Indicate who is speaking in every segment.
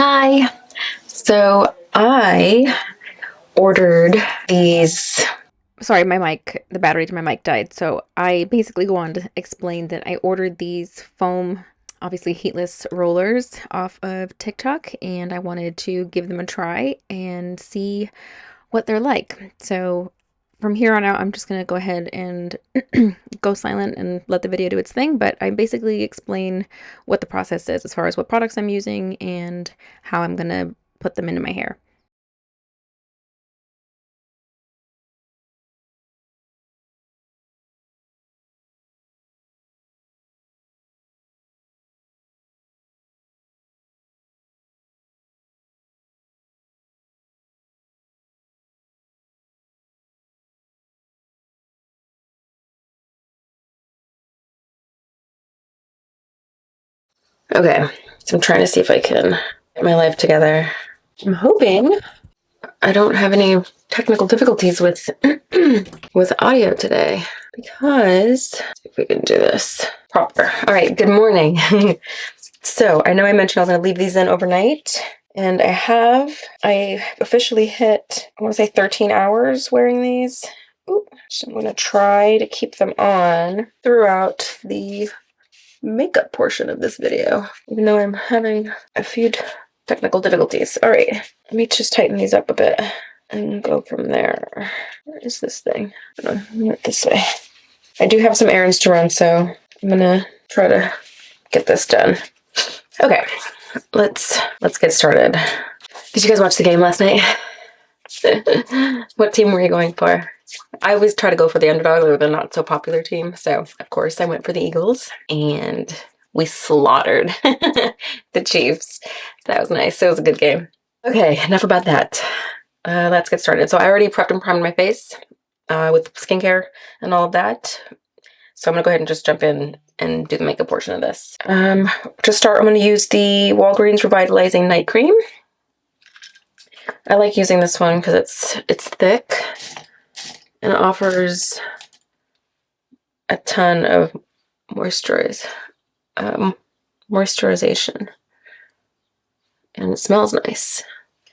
Speaker 1: Hi. So I ordered these. Sorry, the battery to my mic died. So I basically go on to explain that I ordered these foam, obviously heatless rollers off of TikTok, and I wanted to give them a try and see what they're like. So from here on out, I'm just going to go ahead and go silent and let the video do its thing. But I basically explain what the process is as far as what products I'm using and how I'm going to put them into my hair. Okay, so I'm trying to see if I can get my life together. I'm hoping I don't have any technical difficulties with with audio today because let's see if we can do this proper. All right, good morning. So I know I mentioned I was going to leave these in overnight, and I officially hit, I want to say 13 hours wearing these. Ooh, so I'm going to try to keep them on throughout the makeup portion of this video, even though I'm having a few technical difficulties. All right, let me just tighten these up a bit and go from there. Where is this thing? I'm gonna it this way. I do have some errands to run, so I'm gonna try to get this done. Okay, let's get started. Did you guys watch the game last night? What team were you going for? I always try to go for the underdog or the not so popular team, so of course I went for the Eagles, and we slaughtered the Chiefs. That was nice. It was a good game. Okay, enough about that. Let's get started. So I already prepped and primed my face with skincare and all of that. So I'm gonna go ahead and just jump in and do the makeup portion of this. To start, I'm gonna use the Walgreens Revitalizing Night Cream. I like using this one because it's thick and it offers a ton of moisturization, and it smells nice.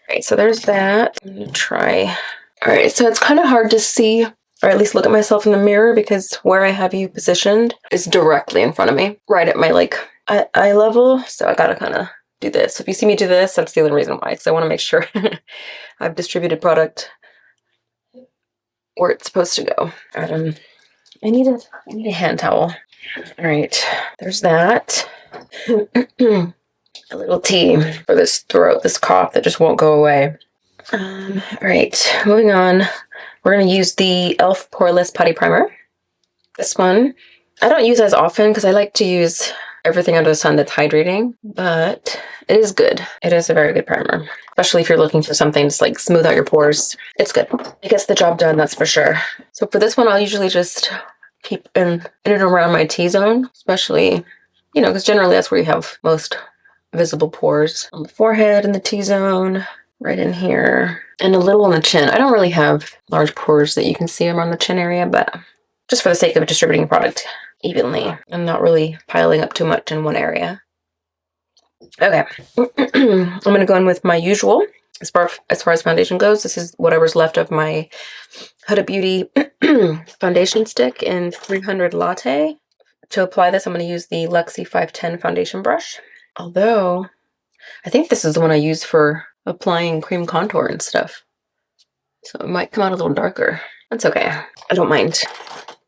Speaker 1: All right, so there's that. I'm gonna try. All right, so it's kind of hard to see, or at least look at myself in the mirror, because where I have you positioned is directly in front of me, right at my eye level. So I gotta kind of do this. So if you see me do this, that's the only reason why, because I want to make sure I've distributed product where it's supposed to go. I need a hand towel. All right, there's that. A little tea for this throat, this cough that just won't go away. All right, moving on. We're going to use the e.l.f. Poreless Putty Primer. This one, I don't use as often because I like to use everything under the sun that's hydrating, but it is good. It is a very good primer, especially if you're looking for something to like smooth out your pores. It's good. It gets the job done, that's for sure. So for this one, I'll usually just keep in and around my T-zone, especially, because generally that's where you have most visible pores. On the forehead and the T-zone, right in here, and a little on the chin. I don't really have large pores that you can see around the chin area, but just for the sake of distributing product evenly and not really piling up too much in one area. Okay, I'm going to go in with my usual. As far as foundation goes, this is whatever's left of my Huda Beauty foundation stick in 300 Latte. To apply this, I'm going to use the Luxie 510 foundation brush. Although, I think this is the one I use for applying cream contour and stuff. So it might come out a little darker. That's okay. I don't mind.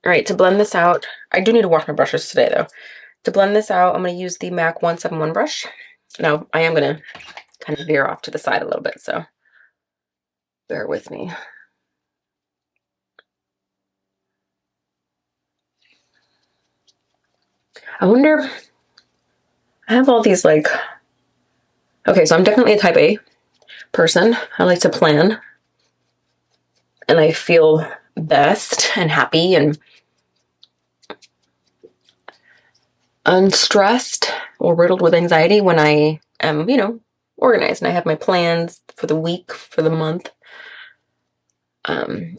Speaker 1: All right, to blend this out, I do need to wash my brushes today though. To blend this out, I'm going to use the MAC 171 brush. Now, I am going to kind of veer off to the side a little bit, so bear with me. I wonder, I have all these okay, so I'm definitely a type A person. I like to plan, and I feel best and happy and unstressed or riddled with anxiety when I am, organized and I have my plans for the week, for the month.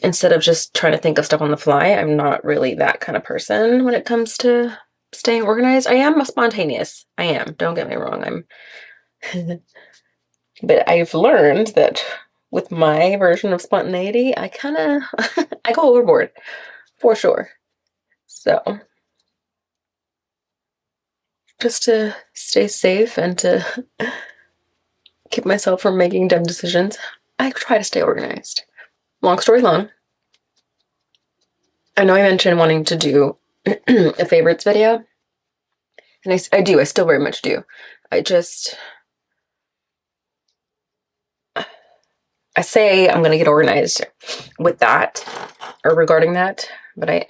Speaker 1: Instead of just trying to think of stuff on the fly. I'm not really that kind of person when it comes to staying organized. I am spontaneous. I am. Don't get me wrong. But I've learned that with my version of spontaneity, I kind of, I go overboard, for sure. So, just to stay safe and to keep myself from making dumb decisions, I try to stay organized. Long story long, I know I mentioned wanting to do a favorites video, and I still very much do. I say I'm going to get organized with that, or regarding that, but I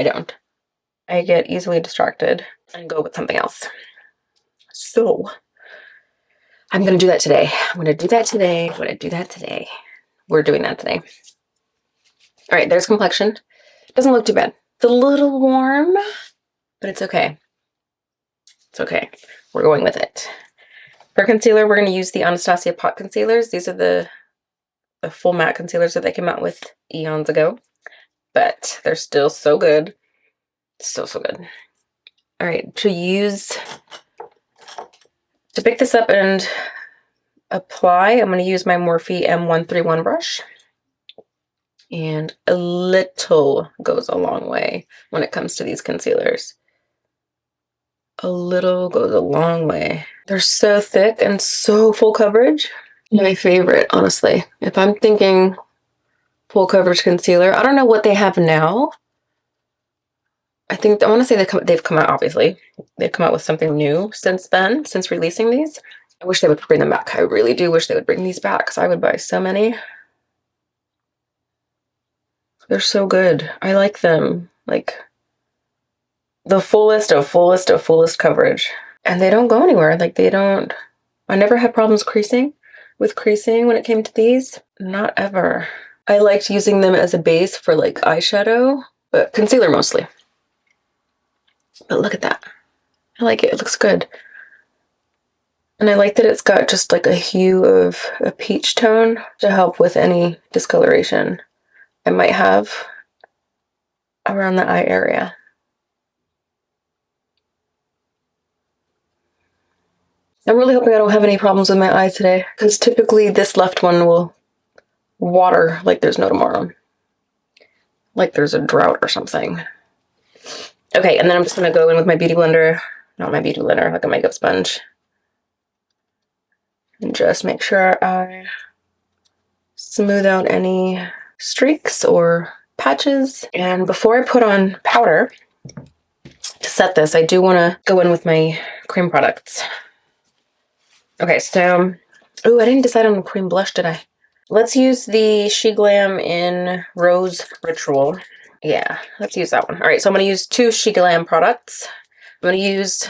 Speaker 1: don't. I get easily distracted and go with something else. So, I'm going to do that today. I'm going to do that today. I'm going to do that today. We're doing that today. All right, there's complexion. Doesn't look too bad. It's a little warm, but it's okay. It's okay. We're going with it. For concealer, we're going to use the Anastasia Pot Concealers. These are the full matte concealers that they came out with eons ago, but they're still so good. So good. All right, to pick this up and apply, I'm going to use my Morphe M131 brush. And a little goes a long way when it comes to these concealers. A little goes a long way. They're so thick and so full coverage. My favorite, honestly. If I'm thinking full coverage concealer, I don't know what they have now. I want to say they've come out, obviously. They've come out with something new since then, since releasing these. I wish they would bring them back. I really do wish they would bring these back because I would buy so many. They're so good. I like them. Like, the fullest of fullest coverage. And they don't go anywhere. Like, I never had problems with creasing when it came to these. Not ever. I liked using them as a base for like eyeshadow, but concealer mostly. But look at that. I like it. It looks good. And I like that it's got just like a hue of a peach tone to help with any discoloration I might have around the eye area. I'm really hoping I don't have any problems with my eyes today, because typically this left one will water like there's no tomorrow. Like there's a drought or something. Okay, and then I'm just going to go in with my beauty blender, not my beauty blender, like a makeup sponge, and just make sure I smooth out any streaks or patches. And before I put on powder to set this, I do want to go in with my cream products. Okay, so, oh, I didn't decide on the cream blush, did I? Let's use the She Glam in Rose Ritual. Yeah, let's use that one. All right, so I'm going to use 2 She Glam products. I'm going to use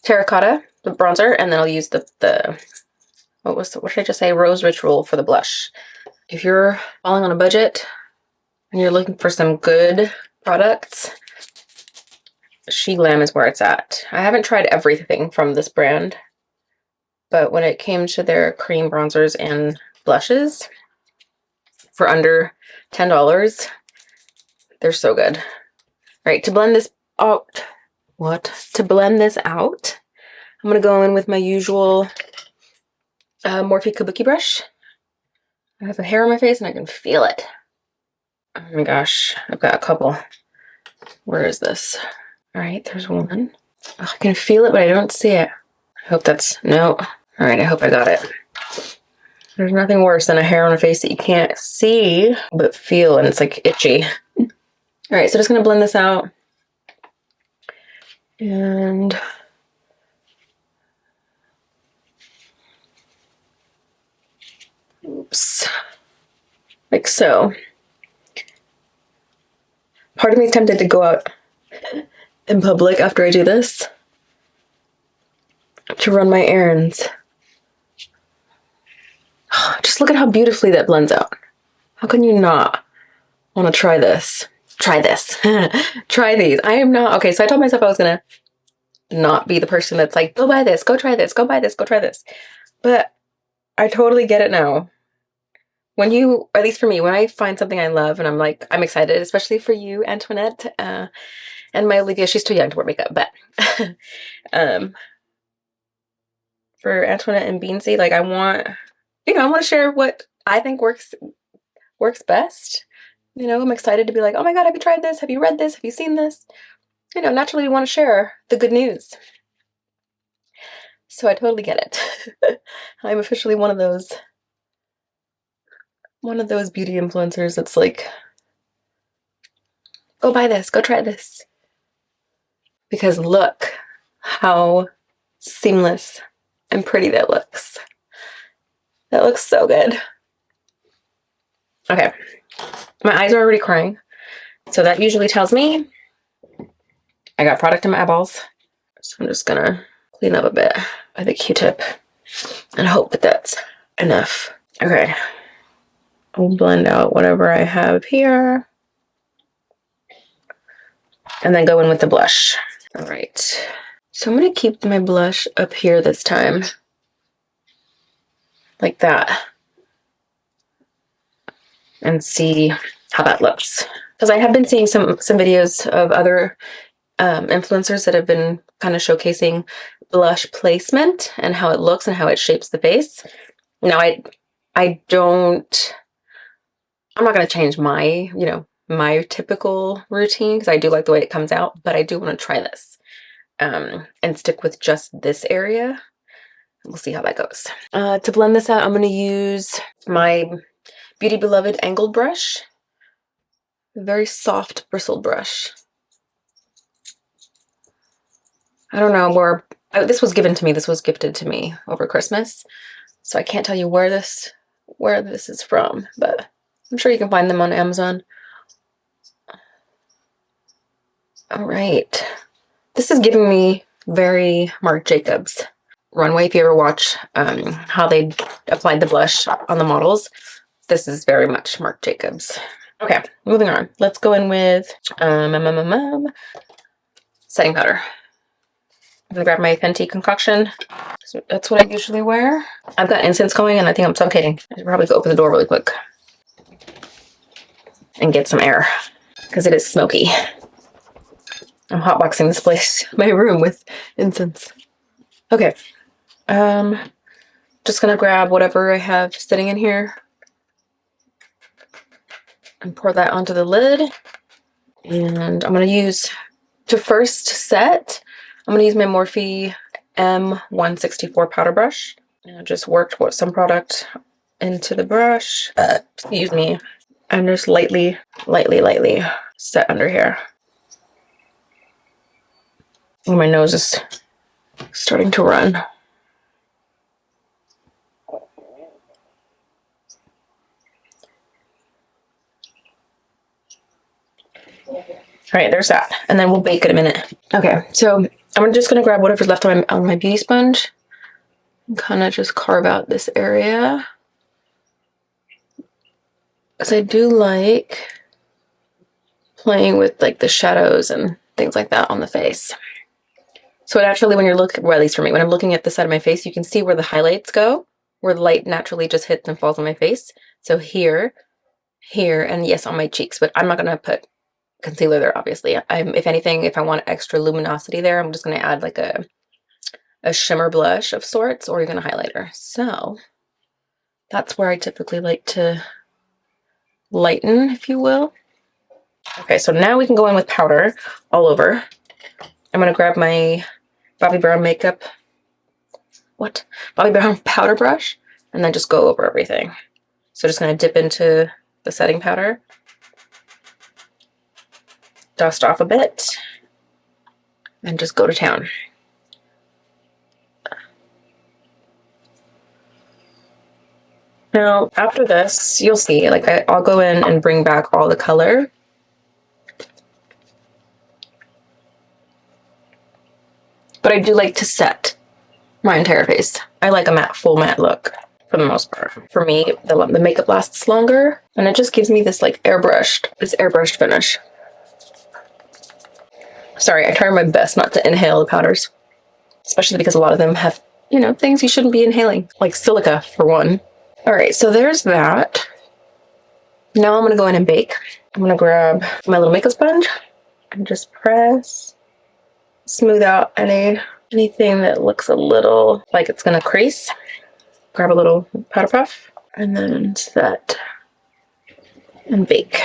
Speaker 1: Terracotta, the bronzer, and then I'll use what should I just say? Rose Ritual for the blush. If you're falling on a budget and you're looking for some good products, She Glam is where it's at. I haven't tried everything from this brand, but when it came to their cream bronzers and blushes for under $10, they're so good. All right, to blend this out, I'm going to go in with my usual Morphe Kabuki brush. I have a hair on my face and I can feel it. Oh my gosh, I've got a couple. Where is this? All right, there's one. Oh, I can feel it, but I don't see it. I hope no. All right, I hope I got it. There's nothing worse than a hair on a face that you can't see, but feel, and it's like itchy. All right, so just gonna blend this out. And oops, like so. Part of me is tempted to go out in public after I do this to run my errands. Just look at how beautifully that blends out. How can you not want to try this? Try this. Try these. I am not. Okay, so I told myself I was going to not be the person that's like, go buy this, go try this, go buy this, go try this. But I totally get it now. When at least for me, when I find something I love and I'm excited, especially for you, Antoinette, and my Olivia, she's too young to wear makeup, but for Antoinette and Beansy. Like I want to share what I think works best. You know, I'm excited to be like, oh my God, have you tried this? Have you read this? Have you seen this? You know, naturally we want to share the good news. So I totally get it. I'm officially one of those beauty influencers that's like, go buy this, go try this. Because look how seamless and pretty that looks. That looks so good. Okay, my eyes are already crying. So that usually tells me I got product in my eyeballs. So I'm just gonna clean up a bit with a Q-tip and hope that that's enough. Okay, I'll blend out whatever I have here and then go in with the blush. All right, so I'm gonna keep my blush up here this time, like that, and see how that looks. Because I have been seeing some videos of other influencers that have been kind of showcasing blush placement and how it looks and how it shapes the face. Now I'm not going to change my, my typical routine because I do like the way it comes out, but I do want to try this and stick with just this area. We'll see how that goes. To blend this out, I'm going to use my Beauty Beloved angled brush, a very soft bristled brush. I don't know where this was given to me. This was gifted to me over Christmas, so I can't tell you where this is from, but I'm sure you can find them on Amazon. All right, this is giving me very Marc Jacobs runway. If you ever watch how they applied the blush on the models, this is very much Marc Jacobs. Okay, moving on. Let's go in with setting powder. I'm gonna grab my Fenty concoction. So that's what I usually wear. I've got incense going and I think I'm suffocating. I should probably go open the door really quick and get some air because it is smoky. I'm hotboxing this place, my room, with incense. Okay, just gonna grab whatever I have sitting in here and pour that onto the lid. And I'm gonna use, to first set, I'm gonna use my Morphe M164 powder brush. And I just worked some product into the brush, excuse me, and just lightly set under here. Oh, my nose is starting to run. All right, there's that. And then we'll bake it a minute. Okay, so I'm just gonna grab whatever's left on my beauty sponge and kind of just carve out this area. Because I do like playing with like the shadows and things like that on the face. So it actually, when you're looking, well, at least for me, when I'm looking at the side of my face, you can see where the highlights go, where the light naturally just hits and falls on my face. So here, and yes, on my cheeks, but I'm not gonna put concealer there, obviously. If anything, if I want extra luminosity there, I'm just gonna add like a shimmer blush of sorts or even a highlighter. So that's where I typically like to lighten, if you will. Okay, so now we can go in with powder all over. I'm gonna grab my Bobbi Brown Bobbi Brown powder brush and then just go over everything. So just gonna dip into the setting powder, dust off a bit, and just go to town. Now, after this, you'll see, like I'll go in and bring back all the color. But I do like to set my entire face. I like a full matte look for the most part. For me, the makeup lasts longer, and it just gives me this like airbrushed finish. Sorry, I try my best not to inhale the powders, especially because a lot of them have, things you shouldn't be inhaling, like silica for one. All right, so there's that. Now I'm gonna go in and bake. I'm gonna grab my little makeup sponge and just press, smooth out any anything that looks a little like it's gonna crease. Grab a little powder puff and then set and bake.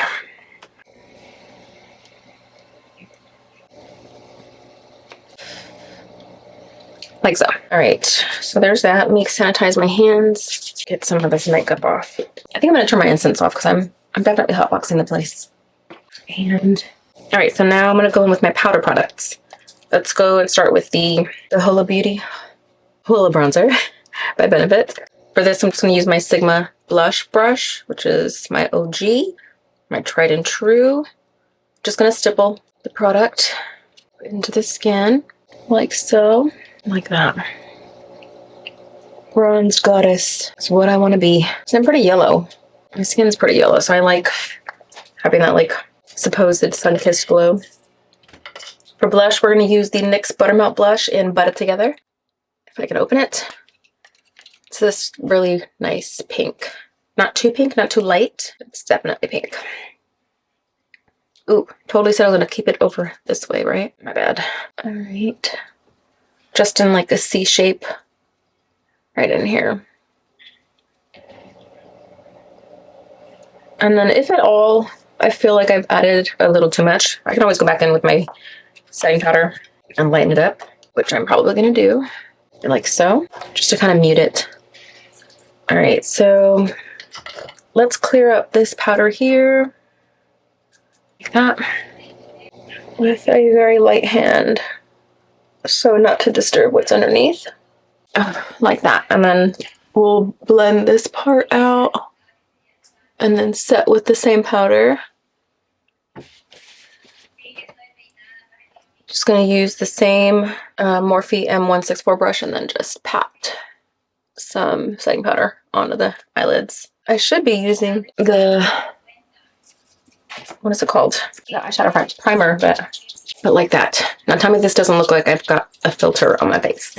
Speaker 1: Like so. All right, so there's that. Let me sanitize my hands, get some of this makeup off. I think I'm gonna turn my incense off because I'm definitely hotboxing the place. And all right, so now I'm gonna go in with my powder products. Let's go and start with the Hoola Beauty Hoola Bronzer by Benefit. For this, I'm just gonna use my Sigma blush brush, which is my OG, my tried and true. Just gonna stipple the product into the skin, like so. Like that. Bronzed goddess is what I want to be. So I'm pretty yellow. My skin's pretty yellow, so I like having that like supposed sun-kissed glow. For blush, we're going to use the NYX Buttermelt blush in Butt It Together. If I can open it. It's this really nice pink. Not too pink, not too light. It's definitely pink. Ooh, totally said I was going to keep it over this way, right? My bad. All right. Just in like a C shape right in here. And then if at all, I feel like I've added a little too much, I can always go back in with my setting powder and lighten it up, which I'm probably gonna do, like so, just to kind of mute it. All right, so let's clear up this powder here, like that, with a very light hand. So not to disturb what's underneath, like that. And then we'll blend this part out and then set with the same powder. Just gonna use the same Morphe M164 brush and then just pat some setting powder onto the eyelids. I should be using the, what is it called? The eyeshadow primer, but like that. Now tell me this doesn't look like I've got a filter on my face.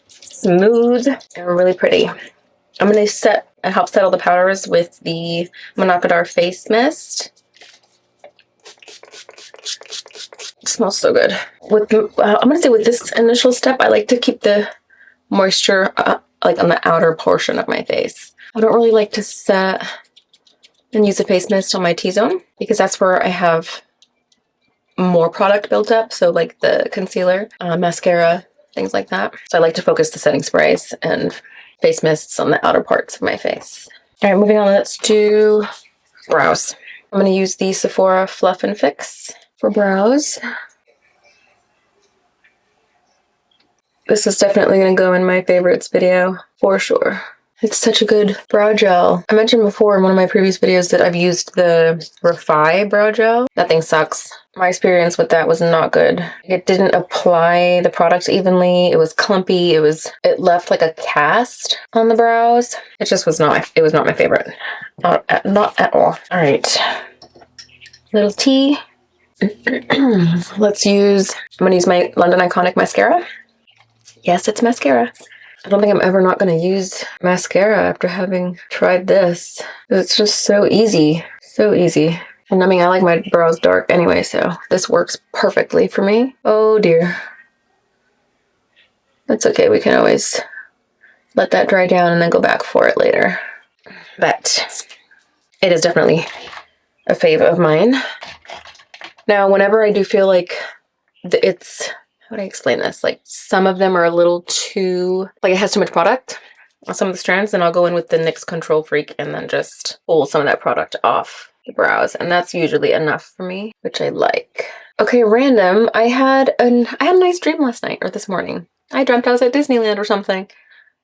Speaker 1: Smooth and really pretty. I'm going to help settle the powders with the Monaco Face Mist. It smells so good. I'm going to say with this initial step, I like to keep the moisture like on the outer portion of my face. I don't really like to set and use a face mist on my T-zone because that's where I have more product built up, so like the concealer, mascara, things like that. So I like to focus the setting sprays and face mists on the outer parts of my face. All right, moving on, let's do brows. I'm going to use the Sephora Fluff and Fix for brows. This is definitely going to go in my favorites video for sure. It's such a good brow gel. I mentioned before in one of my previous videos that I've used the Refi brow gel. That thing sucks. My experience with that was not good. It didn't apply the product evenly. It was clumpy. It left like a cast on the brows. It just was not, it was not my favorite. Not at all. All right. Little T. Let's use, I'm gonna use my London Iconic mascara. Yes, it's mascara. I don't think I'm ever not going to use mascara after having tried this. It's just so easy. So easy. And I mean, I like my brows dark anyway, so this works perfectly for me. Oh dear. That's okay. We can always let that dry down and then go back for it later. But it is definitely a fave of mine. Now, whenever I do feel like it's... how do I explain this? Like some of them are a little too, like it has too much product on some of the strands, then I'll go in with the NYX Control Freak and then just pull some of that product off the brows. And that's usually enough for me, which I like. Okay, random. I had a nice dream last night or this morning. I dreamt I was at Disneyland or something.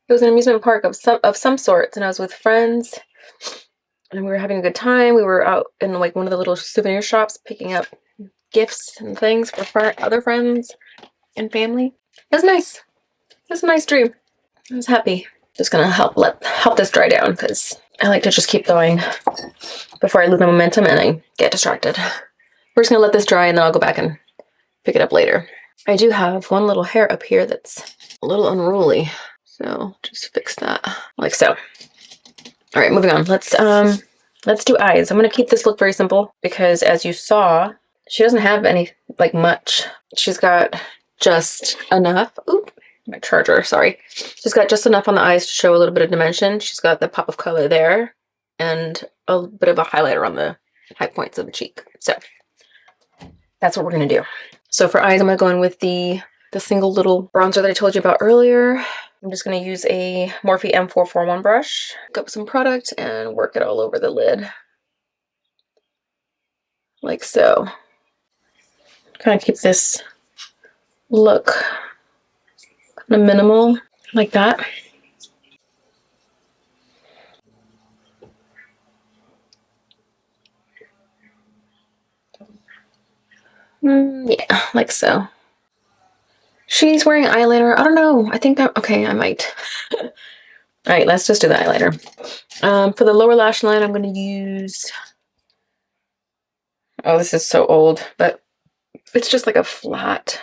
Speaker 1: It was an amusement park of some sorts, and I was with friends and we were having a good time. We were out in like one of the little souvenir shops picking up gifts and things for other friends and family. It was nice. It was a nice dream. I was happy. Just gonna help this dry down because I like to just keep going before I lose my momentum and I get distracted. We're just gonna let this dry and then I'll go back and pick it up later. I do have one little hair up here that's a little unruly, so just fix that like so. All right, moving on. Let's do eyes. I'm gonna keep this look very simple because as you saw, she doesn't have any like much. She's got just enough. Oop. my charger, sorry. She's got just enough on the eyes to show a little bit of dimension. She's got the pop of color there and a bit of a highlighter on the high points of the cheek. So that's what we're gonna do. So for eyes, I'm gonna go in with the single little bronzer that I told you about earlier. I'm just gonna use a Morphe M441 brush, pick up some product and work it all over the lid. Like so. Kind of keep this look kind of minimal, like that. Yeah, like so. She's wearing eyeliner. I don't know. I think that, okay, I might. All right, let's just do the eyeliner. For the lower lash line, I'm going to use, oh, this is so old, but it's just like a flat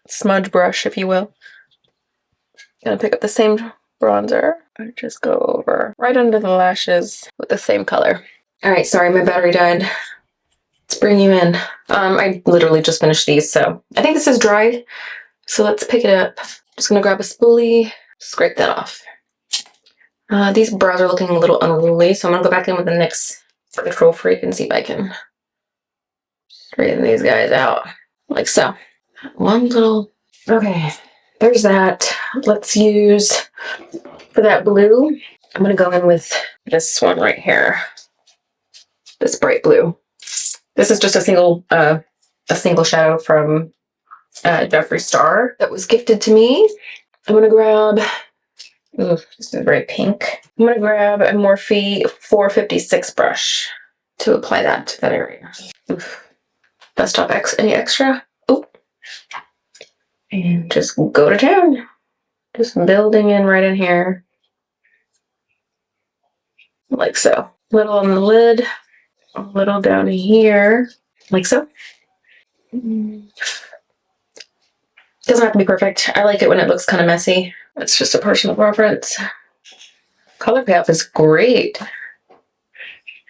Speaker 1: smudge brush, if you will. Gonna pick up the same bronzer and just go over right under the lashes with the same color. All right, sorry, my battery died. Let's bring you in. I literally just finished these, so I think this is dry. So let's pick it up. Just gonna grab a spoolie, scrape that off. These brows are looking a little unruly, so I'm gonna go back in with the NYX Control Freak and see if I can straighten these guys out, like so. One little, okay, there's that. Let's use, for that blue, I'm gonna go in with this one right here, this bright blue. This is just a single shadow from Jeffree Star that was gifted to me. I'm gonna grab, ooh, this is very pink. I'm gonna grab a Morphe 456 brush to apply that to that area. Oof. Desktop X, any extra? Oh, and just go to town. Just building in right in here, like so. A little on the lid, a little down here, like so. Doesn't have to be perfect. I like it when it looks kind of messy. It's just a personal preference. Color payoff is great.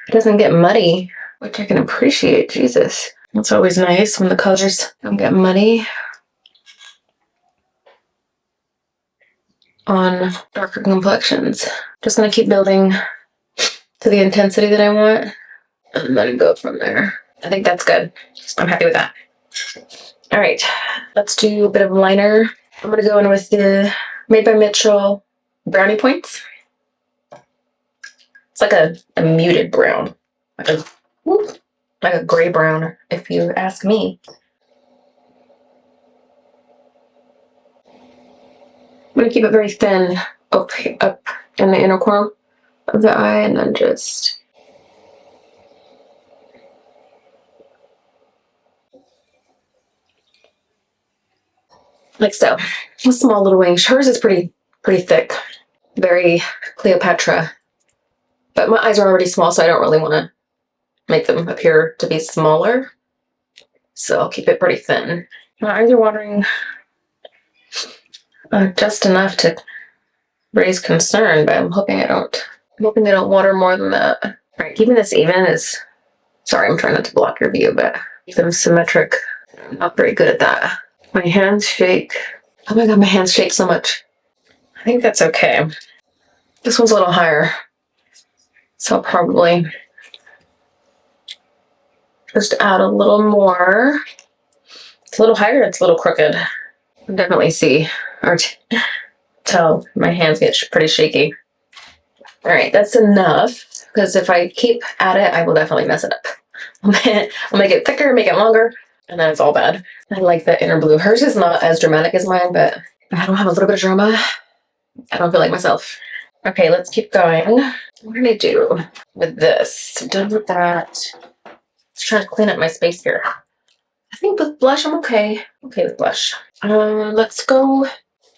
Speaker 1: It doesn't get muddy, which I can appreciate. Jesus. It's always nice when the colors don't get muddy on darker complexions. Just gonna keep building to the intensity that I want and then go from there. I think that's good. I'm happy with that. All right, let's do a bit of liner. I'm gonna go in with the Made by Mitchell Brownie Points. It's like a muted brown, like a gray brown, if you ask me. I'm gonna keep it very thin up in the inner corner of the eye, and then just like so. A small little wing. Hers is pretty thick, very Cleopatra. But my eyes are already small, so I don't really want to make them appear to be smaller. So I'll keep it pretty thin. My eyes are watering just enough to raise concern, but I'm hoping they don't water more than that. All right, keeping this even is, sorry, I'm trying not to block your view, but keep them symmetric. I'm not very good at that. My hands shake. Oh my god, my hands shake so much. I think that's okay. This one's a little higher, so I'll probably just add a little more. It's a little higher, it's a little crooked. I can definitely see or tell my hands get pretty shaky. All right, that's enough, because if I keep at it, I will definitely mess it up. I'll make it thicker, make it longer, and then it's all bad. I like the inner blue. Hers is not as dramatic as mine, but if I don't have a little bit of drama, I don't feel like myself. Okay, let's keep going. What did I do with this? I'm done with that. Let's try to clean up my space here. I think with blush, I'm okay. Okay with blush. Let's go.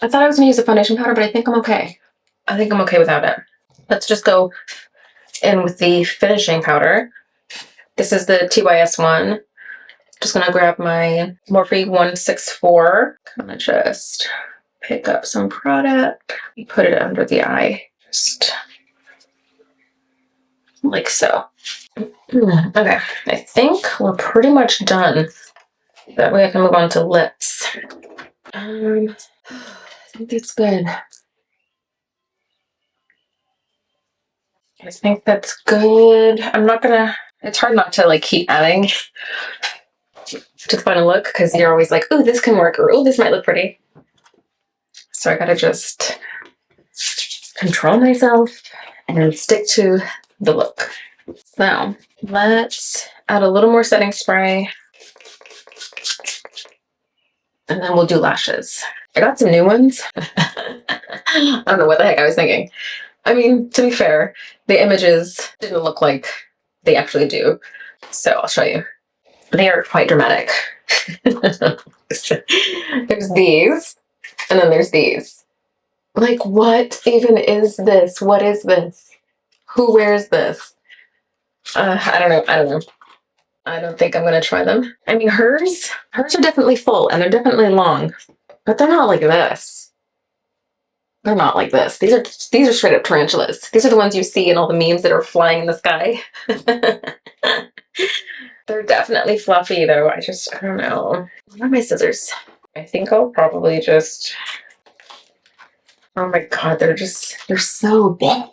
Speaker 1: I thought I was gonna use a foundation powder, but I think I'm okay. I think I'm okay without it. Let's just go in with the finishing powder. This is the TYS one. Just gonna grab my Morphe 164. Kind of just pick up some product. Put it under the eye. Just like so. Okay, I think we're pretty much done. That way I can move on to lips. I think that's good. I think that's good. I'm not gonna, it's hard not to like keep adding to the final look because you're always like, oh, this can work, or oh, this might look pretty. So I gotta just control myself and stick to the look. So let's add a little more setting spray and then we'll do lashes. I got some new ones. I don't know what the heck I was thinking. I mean, to be fair, the images didn't look like they actually do. So I'll show you. They are quite dramatic. There's these, and then there's these. Like, what even is this? What is this? Who wears this? I don't know. I don't know. I don't think I'm gonna try them. I mean, hers are definitely full and they're definitely long, but they're not like this. They're not like this. These are straight up tarantulas. These are the ones you see in all the memes that are flying in the sky. They're definitely fluffy though. I don't know. Where are my scissors? I think I'll probably just, oh my God, they're so big.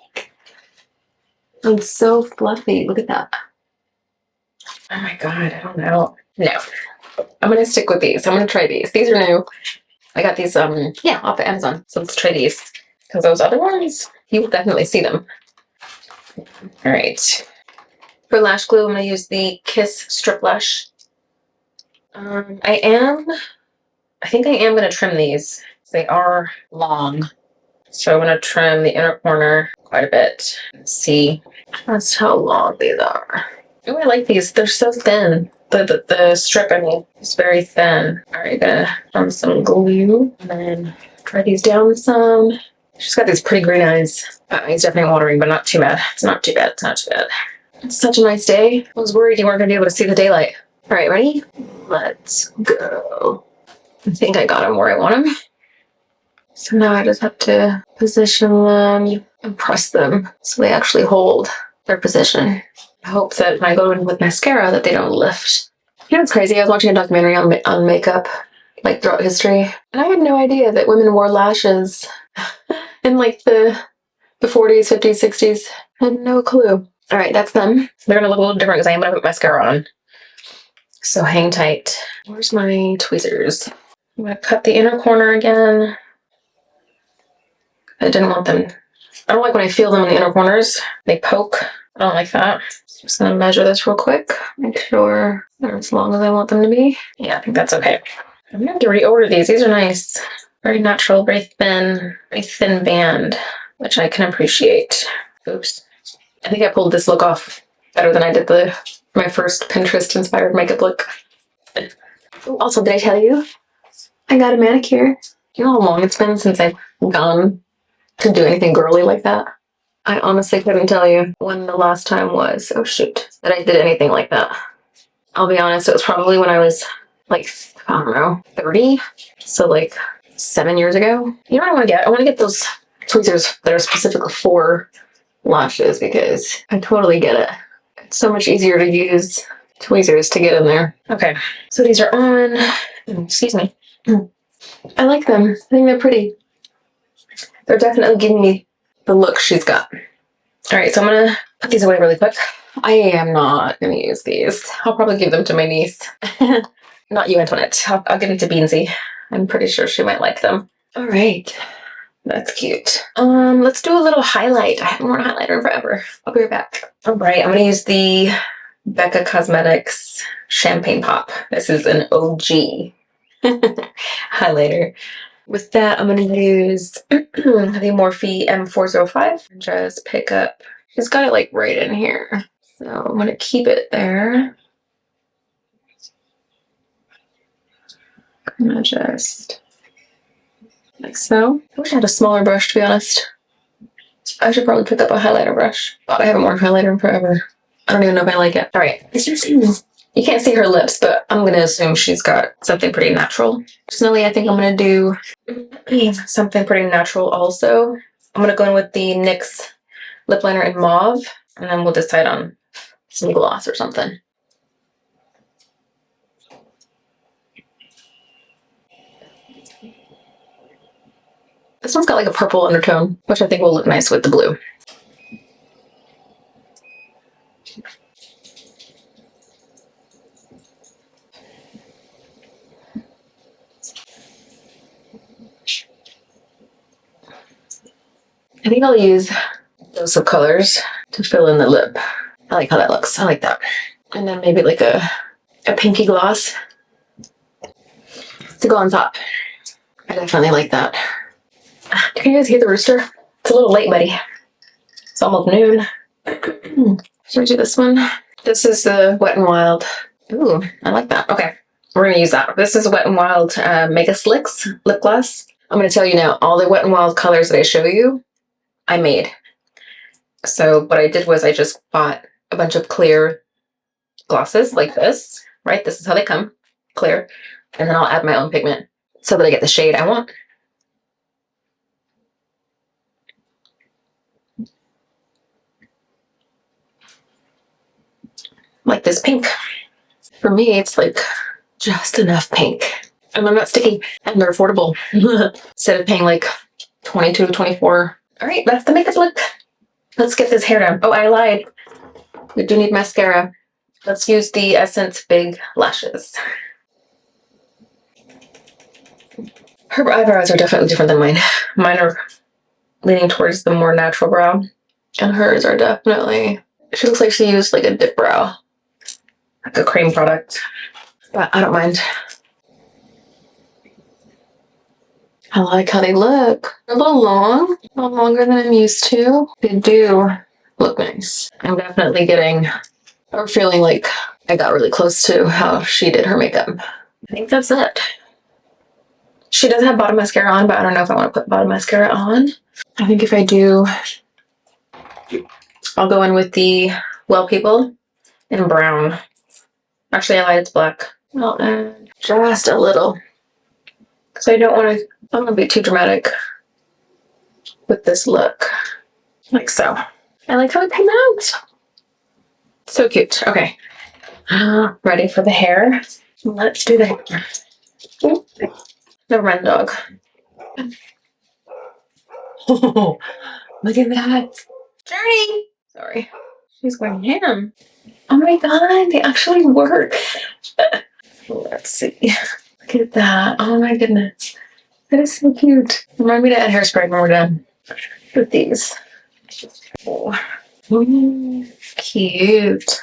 Speaker 1: And so fluffy. Look at that. Oh my God, I don't know. No, I'm gonna stick with these. I'm gonna try these. These are new. I got these, yeah, off of Amazon. So let's try these. Because those other ones, you will definitely see them. All right. For lash glue, I'm gonna use the Kiss Strip Lash. I think I am gonna trim these. They are long. So I'm gonna trim the inner corner quite a bit. Let's see. That's how long these are. Oh, I like these. They're so thin. The strip, I mean, is very thin. All right, gonna run some glue and then try these down some. She's got these pretty green eyes. It's definitely watering, but not too bad. It's not too bad. It's not too bad. It's such a nice day. I was worried you weren't gonna be able to see the daylight. All right, ready? Let's go. I think I got them where I want them. So now I just have to position them and press them so they actually hold their position. I hope that when I go in with mascara that they don't lift. You know what's crazy? I was watching a documentary on makeup, like throughout history, and I had no idea that women wore lashes in like the 40s, 50s, 60s. I had no clue. All right, that's them. They're gonna look a little different because I am gonna put mascara on. So hang tight. Where's my tweezers? I'm gonna cut the inner corner again. I didn't want them. I don't like when I feel them in the inner corners. They poke. I don't like that. Just gonna measure this real quick. Make sure they're as long as I want them to be. Yeah, I think that's okay. I'm gonna have to reorder these. These are nice. Very natural, very thin band, which I can appreciate. Oops. I think I pulled this look off better than I did my first Pinterest inspired makeup look. Ooh, also, did I tell you? I got a manicure. You know how long it's been since I've gone to do anything girly like that? I honestly couldn't tell you when the last time was, oh shoot, that I did anything like that. I'll be honest, it was probably when I was like, I don't know, 30. So like 7 years ago. You know what I want to get? I want to get those tweezers that are specifically for lashes because I totally get it. It's so much easier to use tweezers to get in there. Okay, so these are on. Excuse me. I like them. I think they're pretty. They're definitely giving me the look she's got. All right, so I'm gonna put these away really quick. I am not gonna use these. I'll probably give them to my niece. Not you, Antoinette. I'll give them to Beansy. I'm pretty sure she might like them. All right, that's cute. Let's do a little highlight. I haven't worn a highlighter in forever. I'll be right back. All right, I'm gonna use the Becca Cosmetics Champagne Pop. This is an OG highlighter. With that, I'm going to use the Morphe M405 and just pick up, she's got it like right in here. So I'm going to keep it there. I'm going to just, like so. I wish I had a smaller brush, to be honest. I should probably pick up a highlighter brush. But I haven't worn highlighter in forever. I don't even know if I like it. All right. You can't see her lips, but I'm going to assume she's got something pretty natural. Personally, I think I'm going to do something pretty natural also. I'm going to go in with the NYX lip liner in mauve, and then we'll decide on some gloss or something. This one's got like a purple undertone, which I think will look nice with the blue. I think I'll use those of colors to fill in the lip. I like how that looks. I like that. And then maybe like a pinky gloss to go on top. I definitely like that. Can you guys hear the rooster? It's a little late, buddy. It's almost noon. Should we do this one? This is the Wet n Wild. Ooh, I like that. Okay, we're gonna use that. This is Wet n Wild Mega Slicks lip gloss. I'm gonna tell you now, all the Wet n Wild colors that I show you, I made. So what I did was I just bought a bunch of clear glosses like this, right? This is how they come, clear. And then I'll add my own pigment so that I get the shade I want. Like this pink. For me, it's like just enough pink. And they're not sticky and they're affordable. Instead of paying like $22, $24. All right, that's the makeup look. Let's get this hair done. Oh, I lied. We do need mascara. Let's use the Essence Big Lashes. Her eyebrows are definitely different than mine. Mine are leaning towards the more natural brow. And hers are definitely, she looks like she used like a dip brow. Like a cream product. But I don't mind. I like how they look. They're a little long. A little longer than I'm used to. They do look nice. I'm definitely getting, or feeling like I got really close to how she did her makeup. I think that's it. She does have bottom mascara on, but I don't know if I want to put bottom mascara on. I think if I do, I'll go in with the Well People in brown. Actually, I lied, it's black. I'll add just a little. Because I don't want to be too dramatic with this look. Like so. I like how it came out. So cute. Okay. Ready for the hair. Let's do the hair. Ooh. Never mind the dog. Oh, look at that. Journey! Sorry. She's going ham. Oh my god, they actually work. Let's see. Look at that. Oh my goodness. That is so cute. Remind me to add hairspray when we're done with these. Oh. Ooh, cute.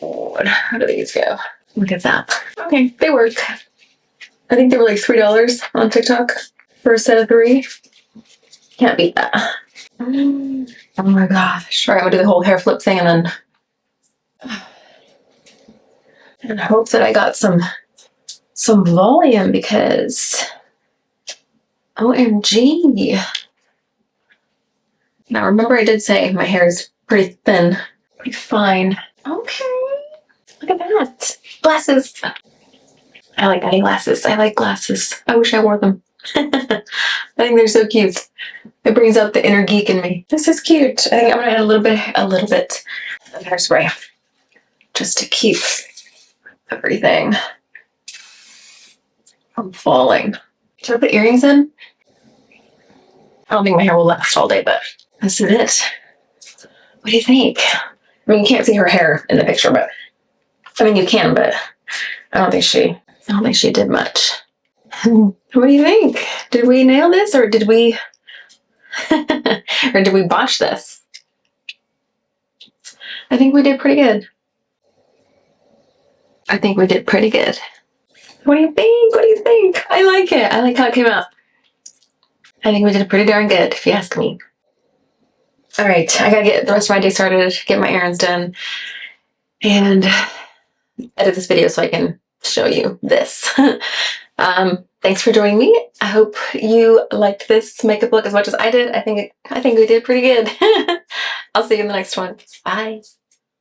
Speaker 1: Oh, how do these go? Look at that. Okay, they work. I think they were like $3 on TikTok for a set of 3. Can't beat that. Oh my gosh. All right, I'm gonna do the whole hair flip thing and then in hopes that I got some volume because OMG. Now remember I did say my hair is pretty thin, pretty fine. Okay, look at that. Glasses. I like adding glasses. I like glasses. I wish I wore them. I think they're so cute. It brings out the inner geek in me. This is cute. I think I'm gonna add a little bit of hairspray just to keep everything from falling. Should I put earrings in? I don't think my hair will last all day, but this is it. What do you think? I mean, you can't see her hair in the picture, but I mean, you can, but I don't think she did much. What do you think? Did we nail this or did we or did we botch this? I think we did pretty good. I think we did pretty good. What do you think? What do you think? I like it. I like how it came out. I think we did pretty darn good, if you ask me. All right, I gotta get the rest of my day started, get my errands done, and edit this video so I can show you this. Thanks for joining me. I hope you liked this makeup look as much as I did. I think we did pretty good. I'll see you in the next one. Bye.